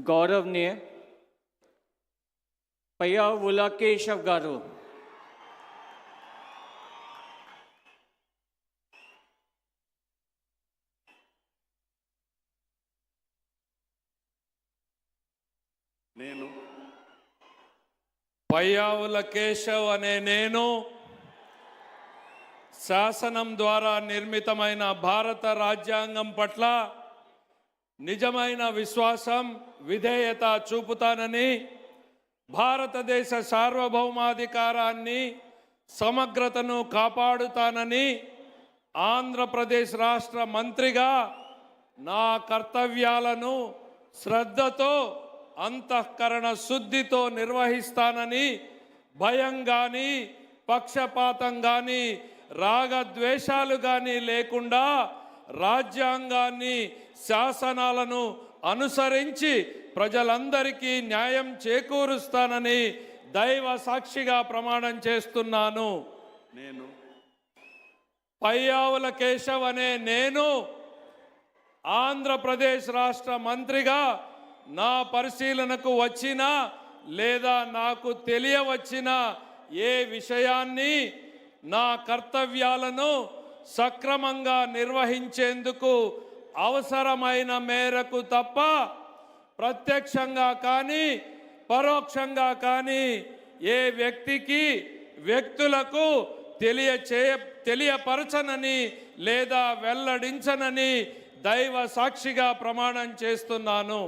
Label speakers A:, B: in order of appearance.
A: गौरवनीय पय्यावुला केशव गारू,
B: పయ్యావుల కేశవ్ అనే నేను శాసనం ద్వారా నిర్మితమైన భారత రాజ్యాంగం పట్ల నిజమైన విశ్వాసం విధేయత చూపుతానని, భారతదేశ సార్వభౌమాధికారాన్ని సమగ్రతను కాపాడుతానని, ఆంధ్రప్రదేశ్ రాష్ట్ర మంత్రిగా నా కర్తవ్యాలను శ్రద్ధతో అంతఃకరణ శుద్ధితో నిర్వహిస్తానని, భయం కానీ పక్షపాతం కానీ రాగద్వేషాలు కానీ లేకుండా రాజ్యాంగాన్ని శాసనాలను అనుసరించి ప్రజలందరికీ న్యాయం చేకూరుస్తానని దైవ సాక్షిగా ప్రమాణం చేస్తున్నాను. నేను పయ్యావుల కేశవ్ అనే నేను ఆంధ్రప్రదేశ్ రాష్ట్ర మంత్రిగా నా పరిశీలనకు వచ్చినా లేదా నాకు తెలియవచ్చిన ఏ విషయాన్ని నా కర్తవ్యాలను సక్రమంగా నిర్వహించేందుకు అవసరమైన మేరకు తప్ప ప్రత్యక్షంగా కానీ పరోక్షంగా కానీ ఏ వ్యక్తులకు తెలియపరచనని లేదా వెల్లడించనని దైవ సాక్షిగా ప్రమాణం చేస్తున్నాను.